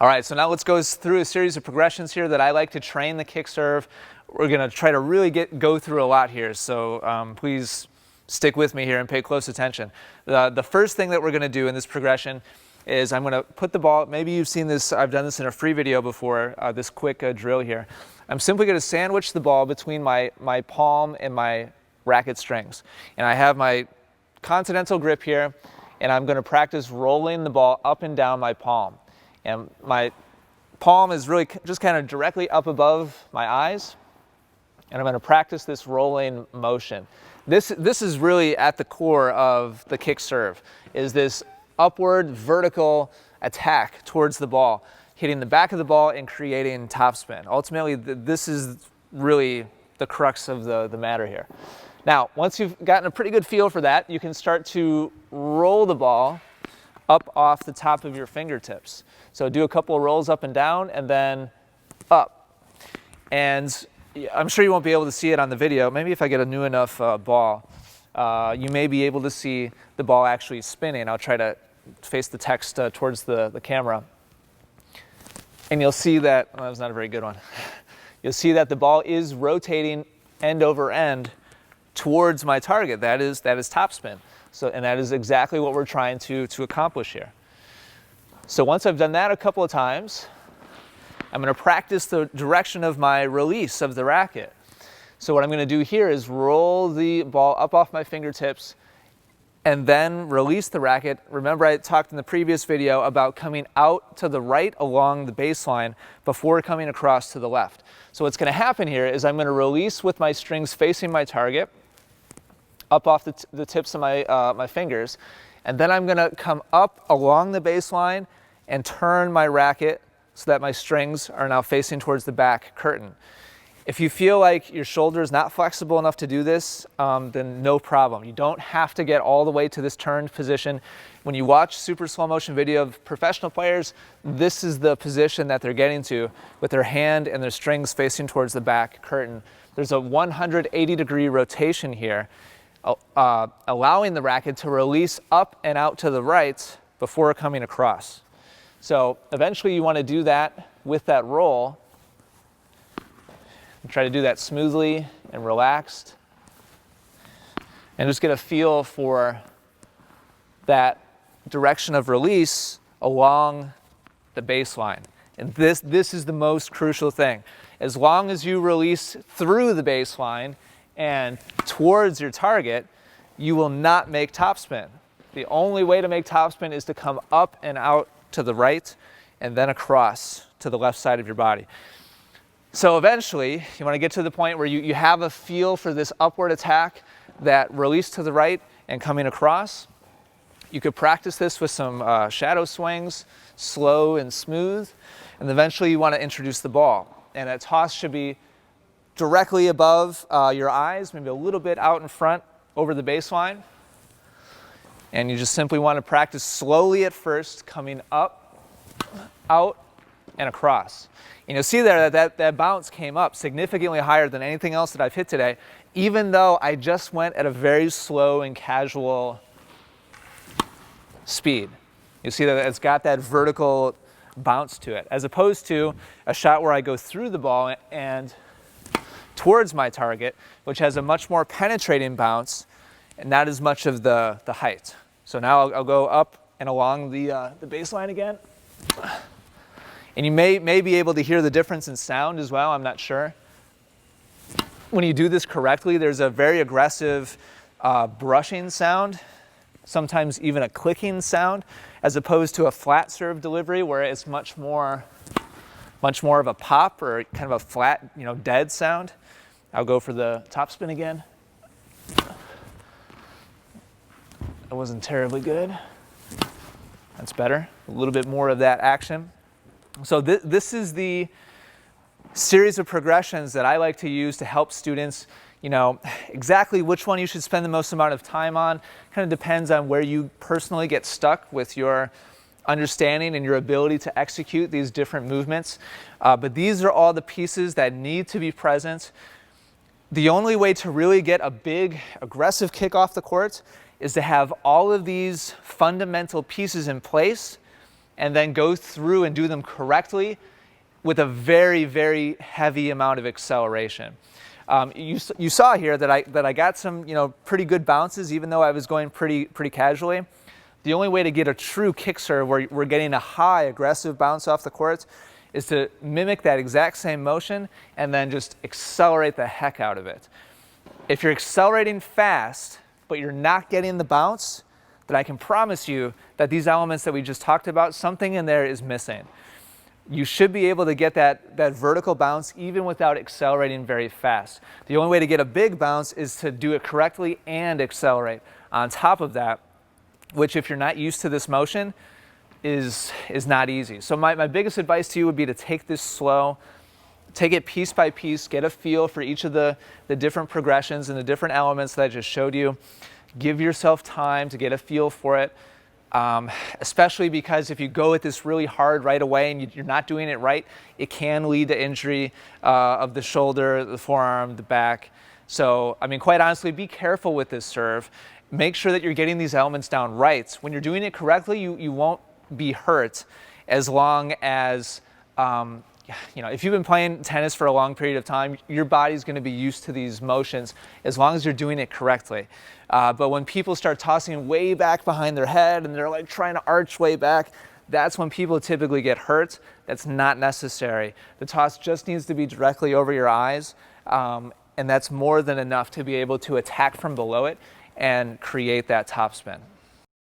All right, so now let's go through a series of progressions here that I like to train the kick serve. We're going to try to really go through a lot here, so please stick with me here and pay close attention. The first thing that we're going to do in this progression is I'm going to put the ball, maybe you've seen this, I've done this in a free video before, this quick drill here. I'm simply going to sandwich the ball between my palm and my racket strings. And I have my continental grip here, and I'm going to practice rolling the ball up and down my palm. And my palm is really just kind of directly up above my eyes, and I'm going to practice this rolling motion. This is really at the core of the kick serve, is this upward vertical attack towards the ball, hitting the back of the ball and creating topspin. Ultimately, this is really the crux of the matter here. Now, once you've gotten a pretty good feel for that, you can start to roll the ball up off the top of your fingertips. So do a couple of rolls up and down and then up. And I'm sure you won't be able to see it on the video. Maybe if I get a new enough ball, you may be able to see the ball actually spinning. I'll try to face the text towards the camera. And you'll see that, well, that was not a very good one. You'll see that the ball is rotating end over end towards my target. That is topspin. So, and that is exactly what we're trying to accomplish here. So once I've done that a couple of times, I'm going to practice the direction of my release of the racket. So what I'm going to do here is roll the ball up off my fingertips and then release the racket. Remember, I talked in the previous video about coming out to the right along the baseline before coming across to the left. So what's going to happen here is I'm going to release with my strings facing my target up off the tips of my fingers, and then I'm going to come up along the baseline and turn my racket so that my strings are now facing towards the back curtain. If you feel like your shoulder is not flexible enough to do this, then no problem. You don't have to get all the way to this turned position. When you watch super slow motion video of professional players, this is the position that they're getting to with their hand and their strings facing towards the back curtain. There's a 180-degree rotation here, allowing the racket to release up and out to the right before coming across. So eventually you want to do that with that roll. And try to do that smoothly and relaxed. And just get a feel for that direction of release along the baseline. And this is the most crucial thing. As long as you release through the baseline and towards your target, you will not make topspin. The only way to make topspin is to come up and out to the right and then across to the left side of your body. So eventually, you want to get to the point where you have a feel for this upward attack, that release to the right and coming across. You could practice this with some shadow swings, slow and smooth, and eventually you want to introduce the ball. And that toss should be directly above your eyes, maybe a little bit out in front over the baseline. And you just simply want to practice slowly at first, coming up, out, and across. And you'll see there that bounce came up significantly higher than anything else that I've hit today, even though I just went at a very slow and casual speed. You see that it's got that vertical bounce to it, as opposed to a shot where I go through the ball and towards my target, which has a much more penetrating bounce and not as much of the height. So now I'll go up and along the baseline again. And you may be able to hear the difference in sound as well, I'm not sure. When you do this correctly, there's a very aggressive brushing sound, sometimes even a clicking sound, as opposed to a flat serve delivery where it's much more of a pop or kind of a flat, dead sound. I'll go for the topspin again. That wasn't terribly good. That's better. A little bit more of that action. So this is the series of progressions that I like to use to help students, exactly which one you should spend the most amount of time on. Kind of depends on where you personally get stuck with your understanding and your ability to execute these different movements. But these are all the pieces that need to be present. The only way to really get a big, aggressive kick off the court is to have all of these fundamental pieces in place and then go through and do them correctly with a very, very heavy amount of acceleration. You saw here that I got some pretty good bounces, even though I was going pretty casually. The only way to get a true kick serve where we're getting a high aggressive bounce off the court is to mimic that exact same motion and then just accelerate the heck out of it. If you're accelerating fast, but you're not getting the bounce, then I can promise you that these elements that we just talked about, something in there is missing. You should be able to get that vertical bounce even without accelerating very fast. The only way to get a big bounce is to do it correctly and accelerate on top of that, which if you're not used to this motion is not easy. So my biggest advice to you would be to take this slow, take it piece by piece, get a feel for each of the different progressions and the different elements that I just showed you. Give yourself time to get a feel for it. Especially because if you go at this really hard right away and you're not doing it right, it can lead to injury of the shoulder, the forearm, the back. So, I mean, quite honestly, be careful with this serve. Make sure that you're getting these elements down right. When you're doing it correctly, you won't be hurt as long as, if you've been playing tennis for a long period of time, your body's going to be used to these motions as long as you're doing it correctly. But when people start tossing way back behind their head and they're like trying to arch way back, that's when people typically get hurt. That's not necessary. The toss just needs to be directly over your eyes, and that's more than enough to be able to attack from below it and create that topspin.